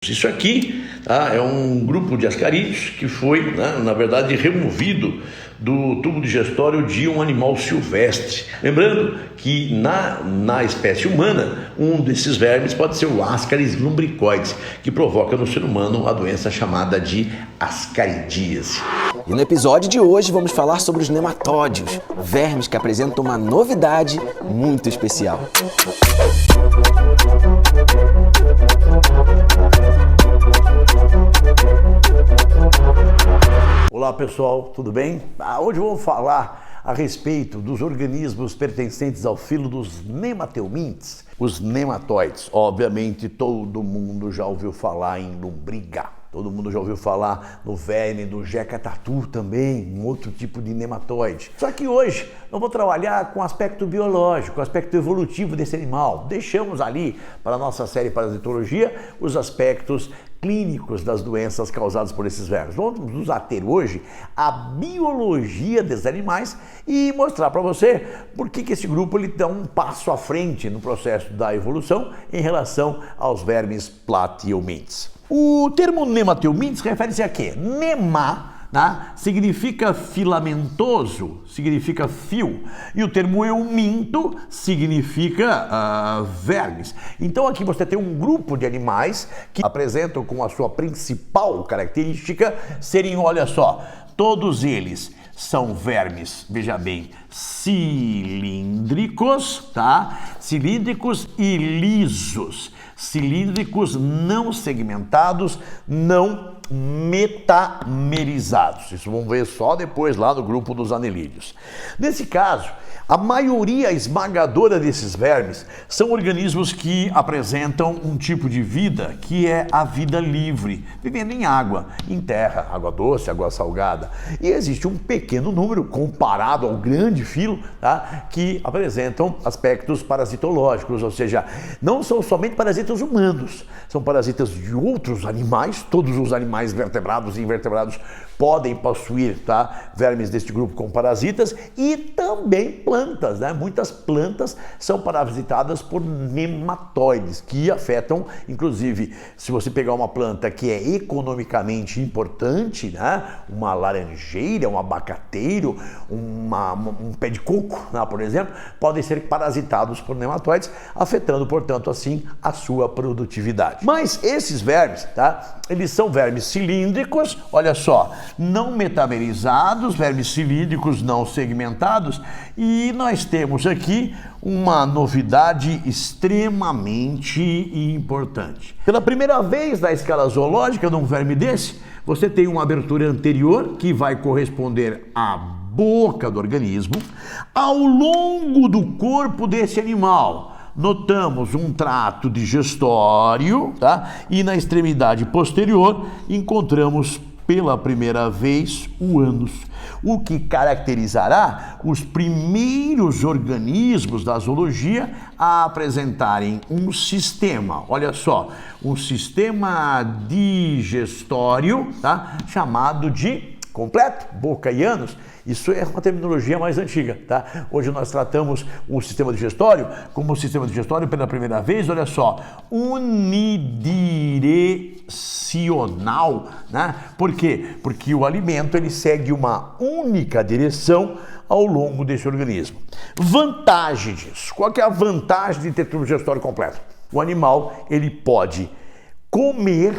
Isso aqui, tá, é um grupo de ascarídeos que foi, né, na verdade, removido do tubo digestório de um animal silvestre. Lembrando que na espécie humana, um desses vermes pode ser o Ascaris lumbricoides, que provoca no ser humano a doença chamada de ascaridíase. E no episódio de hoje vamos falar sobre os nematódios, vermes que apresentam uma novidade muito especial. Olá pessoal, tudo bem? Hoje vamos falar a respeito dos organismos pertencentes ao filo dos nemateumintes, os nematóides. Obviamente todo mundo já ouviu falar em lombriga, todo mundo já ouviu falar no verme do jeca-tatu também, um outro tipo de nematóide. Só que hoje nós vamos trabalhar com o aspecto biológico, o aspecto evolutivo desse animal. Deixamos ali para a nossa série Parasitologia os aspectos clínicos das doenças causadas por esses vermes. Vamos nos ater hoje à biologia desses animais e mostrar para você por que esse grupo ele dá um passo à frente no processo da evolução em relação aos vermes plateumintes. O termo nemateumintes refere-se a quê? Nema, tá, significa filamentoso, significa fio, e o termo euminto significa vermes. Então aqui você tem um grupo de animais que apresentam com a sua principal característica serem, olha só, todos eles são vermes, veja bem, cilíndricos, tá? Cilíndricos e lisos. Cilíndricos não segmentados, não metamerizados. Isso vamos ver só depois lá no grupo dos anelídeos. Nesse caso, a maioria esmagadora desses vermes são organismos que apresentam um tipo de vida que é a vida livre, vivendo em água, em terra, água doce, água salgada. E existe um pequeno número, comparado ao grande filo, tá, que apresentam aspectos parasitológicos, ou seja, não são somente parasitas humanos, são parasitas de outros animais. Todos os animais vertebrados e invertebrados podem possuir, tá, vermes deste grupo com parasitas, e também plantas, né? Muitas plantas são parasitadas por nematóides que afetam, inclusive, se você pegar uma planta que é economicamente importante, né? Uma laranjeira, um abacateiro, um pé de coco, né? Por exemplo, podem ser parasitados por nematóides, afetando, portanto, assim, a sua produtividade. Mas esses vermes, tá? Eles são vermes cilíndricos, olha só, não metamerizados, vermes cilíndricos não segmentados, e nós temos aqui uma novidade extremamente importante. Pela primeira vez na escala zoológica de um verme desse, você tem uma abertura anterior que vai corresponder à boca do organismo. Ao longo do corpo desse animal, notamos um trato digestório, tá? E na extremidade posterior encontramos pela primeira vez o ânus, o que caracterizará os primeiros organismos da zoologia a apresentarem um sistema, olha só, um sistema digestório, tá? Chamado de completo, boca e ânus. Isso é uma terminologia mais antiga, tá? Hoje nós tratamos o sistema digestório como o sistema digestório pela primeira vez, olha só, unidirecional, né? Por quê? Porque o alimento ele segue uma única direção ao longo desse organismo. Vantagem disso. Qual que é a vantagem de ter tubo digestório completo? O animal ele pode comer,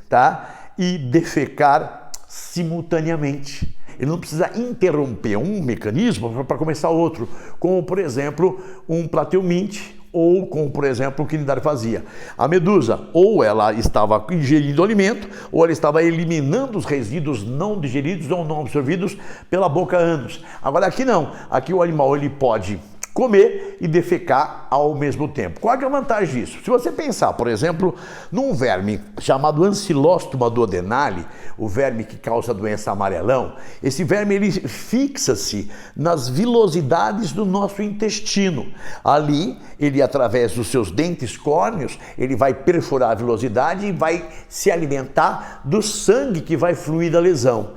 tá? E defecar simultaneamente. Ele não precisa interromper um mecanismo para começar outro, como, por exemplo, um plateuminte ou como, por exemplo, o quinidário fazia. A medusa, ou ela estava ingerindo alimento, ou ela estava eliminando os resíduos não digeridos ou não absorvidos pela boca ânus. Agora aqui não, aqui o animal ele pode comer e defecar ao mesmo tempo. Qual é a vantagem disso? Se você pensar, por exemplo, num verme chamado Ancylostoma duodenale, o verme que causa a doença amarelão, esse verme ele fixa-se nas vilosidades do nosso intestino. Ali, ele através dos seus dentes córneos, ele vai perfurar a vilosidade e vai se alimentar do sangue que vai fluir da lesão.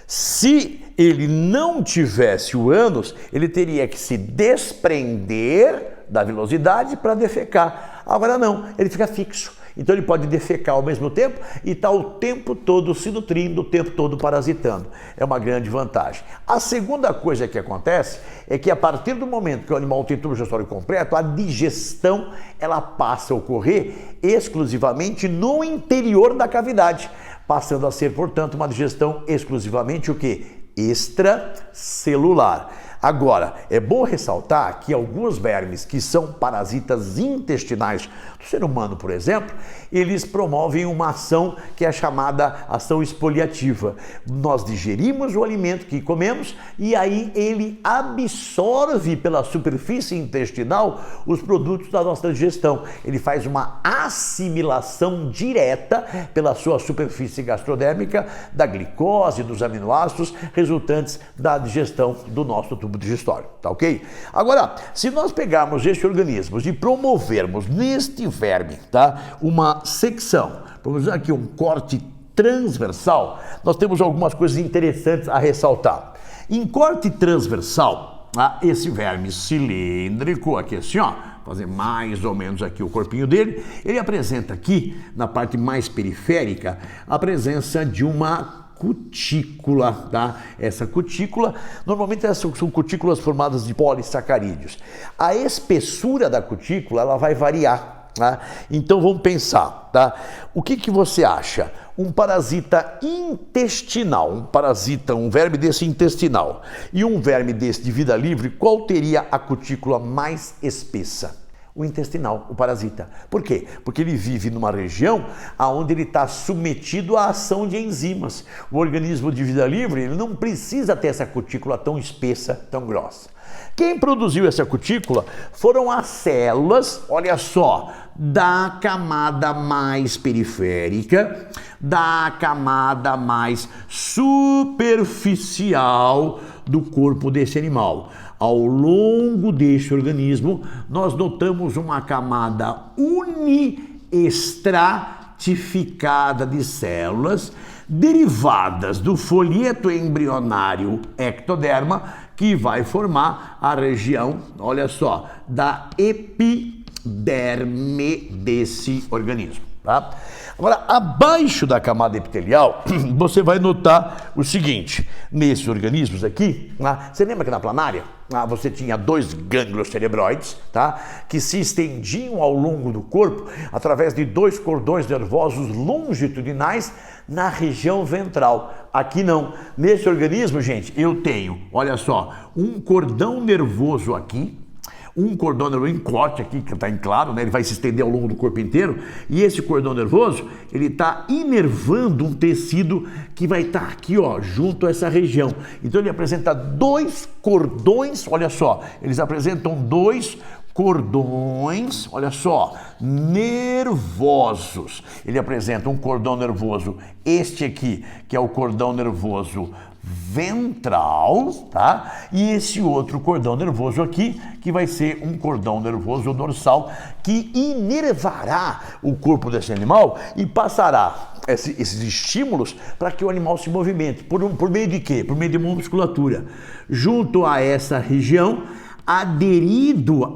Se ele não tivesse o ânus, ele teria que se desprender da vilosidade para defecar. Agora não, ele fica fixo. Então ele pode defecar ao mesmo tempo e estar o tempo todo se nutrindo, o tempo todo parasitando. É uma grande vantagem. A segunda coisa que acontece é que a partir do momento que o animal tem tubo digestório completo, a digestão ela passa a ocorrer exclusivamente no interior da cavidade, passando a ser, portanto, uma digestão exclusivamente o quê? Extracelular. Agora, é bom ressaltar que alguns vermes que são parasitas intestinais do ser humano, por exemplo, eles promovem uma ação que é chamada ação exfoliativa. Nós digerimos o alimento que comemos e aí ele absorve pela superfície intestinal os produtos da nossa digestão. Ele faz uma assimilação direta pela sua superfície gastrodérmica da glicose, dos aminoácidos resultantes da digestão do nosso tubo digestório, tá ok? Agora, se nós pegarmos este organismo e promovermos neste verme, tá, uma secção, vamos dizer aqui um corte transversal, nós temos algumas coisas interessantes a ressaltar. Em corte transversal, esse verme cilíndrico, aqui assim, ó, fazer mais ou menos aqui o corpinho dele, ele apresenta aqui, na parte mais periférica, a presença de uma cutícula, tá? Essa cutícula, normalmente são cutículas formadas de polissacarídeos. A espessura da cutícula, ela vai variar, tá? Então vamos pensar, tá? O que você acha? Um parasita intestinal, um verme desse intestinal e um verme desse de vida livre, qual teria a cutícula mais espessa? O intestinal, o parasita. Por quê? Porque ele vive numa região onde ele está submetido à ação de enzimas. O organismo de vida livre ele não precisa ter essa cutícula tão espessa, tão grossa. Quem produziu essa cutícula foram as células, olha só, da camada mais periférica, da camada mais superficial do corpo desse animal. Ao longo deste organismo, nós notamos uma camada uniestratificada de células derivadas do folheto embrionário ectoderma, que vai formar a região, olha só, da epiderme desse organismo, tá? Agora, abaixo da camada epitelial, você vai notar o seguinte, nesses organismos aqui, você lembra que na planária, você tinha 2 gânglios cerebroides, tá? Que se estendiam ao longo do corpo através de 2 cordões nervosos longitudinais na região ventral. Aqui não. Nesse organismo, gente, eu tenho, olha só, um cordão nervoso aqui, um cordão nervoso em corte aqui, que está em claro, né? Ele vai se estender ao longo do corpo inteiro, e esse cordão nervoso, ele está inervando um tecido que vai estar aqui, ó, junto a essa região. Então ele apresenta 2 cordões, olha só, eles apresentam 2 cordões, olha só, nervosos. Ele apresenta um cordão nervoso, este aqui, que é o cordão nervoso ventral, tá? E esse outro cordão nervoso aqui, que vai ser um cordão nervoso dorsal, que inervará o corpo desse animal e passará esses estímulos para que o animal se movimente. Por meio de quê? Por meio de uma musculatura. Junto a essa região, aderido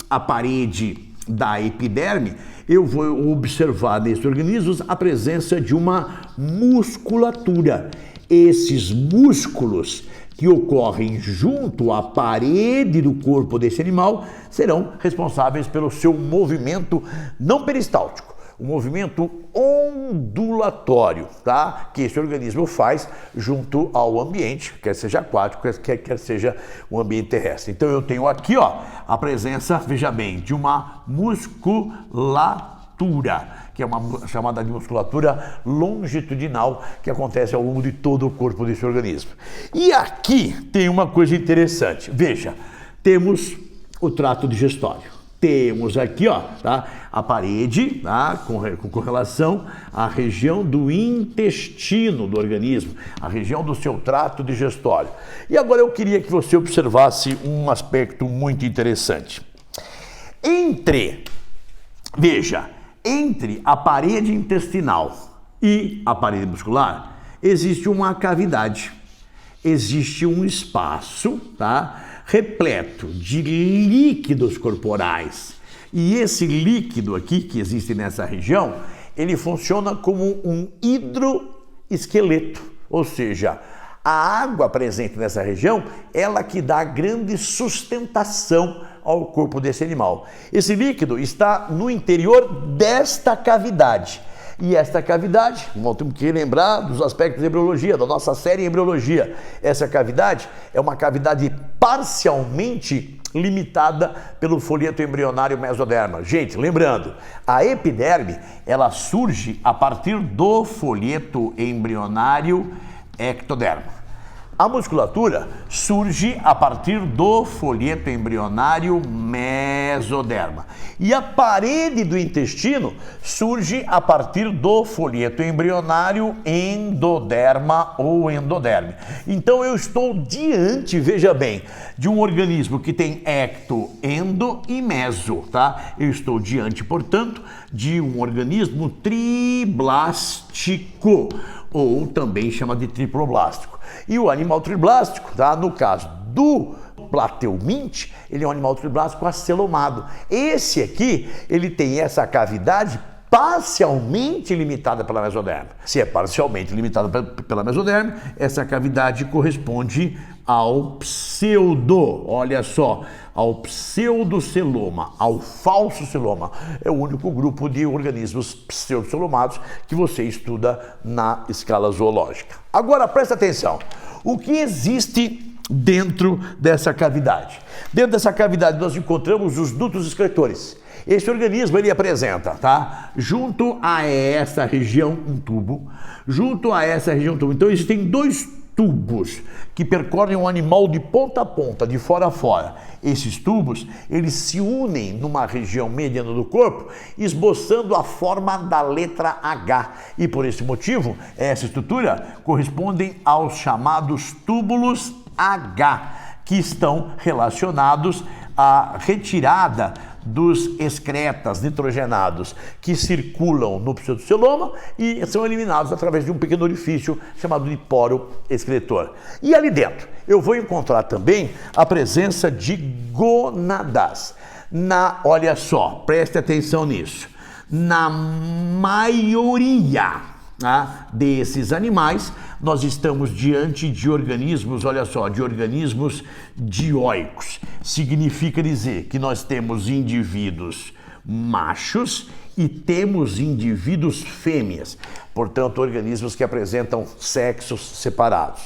à parede da epiderme, eu vou observar nesses organismos a presença de uma musculatura. Esses músculos que ocorrem junto à parede do corpo desse animal serão responsáveis pelo seu movimento não peristáltico, o movimento ondulatório, tá? Que esse organismo faz junto ao ambiente, quer seja aquático, quer seja o ambiente terrestre. Então eu tenho aqui, ó, a presença, veja bem, de uma musculatura, que é uma chamada de musculatura longitudinal, que acontece ao longo de todo o corpo desse organismo. E aqui tem uma coisa interessante. Veja, temos o trato digestório. Temos aqui, ó, tá, a parede, tá, com relação à região do intestino do organismo, a região do seu trato digestório. E agora eu queria que você observasse um aspecto muito interessante. Entre a parede intestinal e a parede muscular, existe uma cavidade, existe um espaço, tá, repleto de líquidos corporais E esse líquido aqui que existe nessa região, ele funciona como um hidroesqueleto, ou seja, a água presente nessa região, ela que dá grande sustentação ao corpo desse animal. Esse líquido está no interior desta cavidade. E esta cavidade, nós temos que lembrar dos aspectos de embriologia, da nossa série em embriologia. Essa cavidade é uma cavidade parcialmente limitada pelo folheto embrionário mesoderma. Gente, lembrando, a epiderme, ela surge a partir do folheto embrionário ectoderma. A musculatura surge a partir do folheto embrionário mesoderma. E a parede do intestino surge a partir do folheto embrionário endoderma ou endoderme. Então eu estou diante, veja bem, de um organismo que tem ecto, endo e meso, tá? Eu estou diante, portanto, de um organismo triblástico, ou também chama de triploblástico. E o animal triblástico, tá? No caso do plateuminte, ele é um animal triblástico acelomado. Esse aqui, ele tem essa cavidade parcialmente limitada pela mesoderma. Se é parcialmente limitada pela mesoderma, essa cavidade corresponde ao pseudo, olha só, ao pseudoceloma, ao falso celoma. É o único grupo de organismos pseudocelomados que você estuda na escala zoológica. Agora presta atenção, o que existe dentro dessa cavidade? Dentro dessa cavidade nós encontramos os dutos excretores. Esse organismo ele apresenta, tá? Junto a essa região um tubo, junto a essa região um tubo. Então existem dois tubos que percorrem o animal de ponta a ponta, de fora a fora. Esses tubos, eles se unem numa região mediana do corpo, esboçando a forma da letra H. E por esse motivo, essa estrutura corresponde aos chamados túbulos H, que estão relacionados à retirada dos excretas nitrogenados que circulam no pseudoceloma e são eliminados através de um pequeno orifício chamado de poro excretor. E ali dentro eu vou encontrar também a presença de gônadas. Olha só, preste atenção nisso. Na maioria desses animais, nós estamos diante de organismos, olha só, de organismos dioicos. Significa dizer que nós temos indivíduos machos e temos indivíduos fêmeas, portanto, organismos que apresentam sexos separados.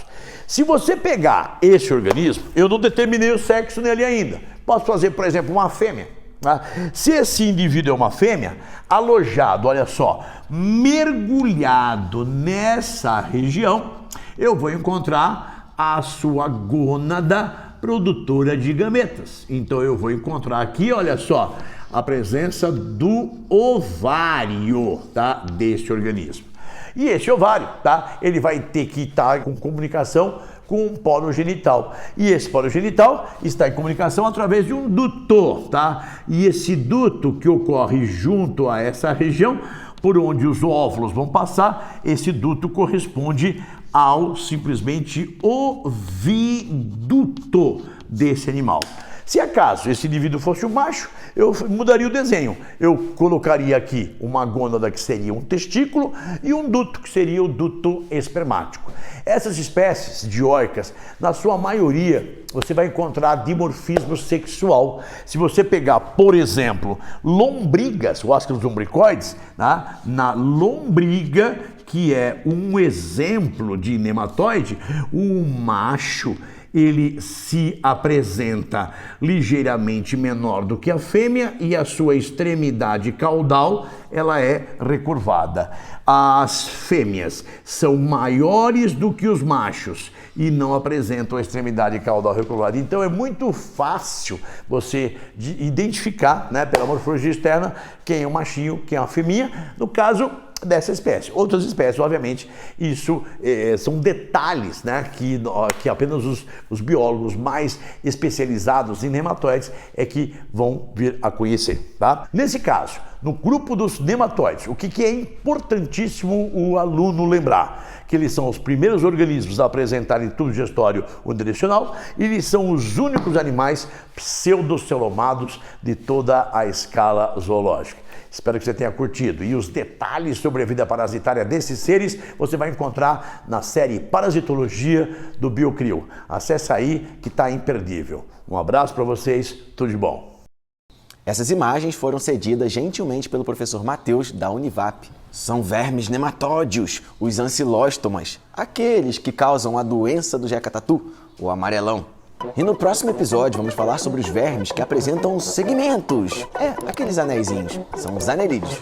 Se você pegar esse organismo, eu não determinei o sexo nele ainda. Posso fazer, por exemplo, uma fêmea. Se esse indivíduo é uma fêmea, alojado, olha só, mergulhado nessa região, eu vou encontrar a sua gônada produtora de gametas. Então eu vou encontrar aqui, olha só, a presença do ovário, tá, deste organismo. E esse ovário, tá, ele vai ter que estar com comunicação com um polo genital. E esse polo genital está em comunicação através de um duto, tá? E esse duto que ocorre junto a essa região, por onde os óvulos vão passar, esse duto corresponde ao simplesmente oviduto desse animal. Se acaso esse indivíduo fosse um macho, eu mudaria o desenho. Eu colocaria aqui uma gônada que seria um testículo e um duto que seria o duto espermático. Essas espécies dioicas, na sua maioria, você vai encontrar dimorfismo sexual. Se você pegar, por exemplo, lombrigas, o Ascus lumbricoides, tá? Na lombriga, que é um exemplo de nematóide, o macho ele se apresenta ligeiramente menor do que a fêmea e a sua extremidade caudal ela é recurvada. As fêmeas são maiores do que os machos e não apresentam a extremidade caudal recurvada. Então é muito fácil você identificar, né, pela morfologia externa, quem é um machinho, quem é uma fêmea, no caso dessa espécie. Outras espécies, obviamente, isso são detalhes, né, que apenas os biólogos mais especializados em nematóides é que vão vir a conhecer, tá? Nesse caso, no grupo dos nematóides. O que é importantíssimo o aluno lembrar? Que eles são os primeiros organismos a apresentarem tubo digestório unidirecional e eles são os únicos animais pseudocelomados de toda a escala zoológica. Espero que você tenha curtido. E os detalhes sobre a vida parasitária desses seres você vai encontrar na série Parasitologia do Biocrio. Acesse aí que está imperdível. Um abraço para vocês, tudo de bom. Essas imagens foram cedidas gentilmente pelo professor Matheus, da Univap. São vermes nematódios, os ancilóstomas, aqueles que causam a doença do jeca-tatu, o amarelão. E no próximo episódio vamos falar sobre os vermes que apresentam segmentos. Aqueles anéisinhos, são os anelídeos.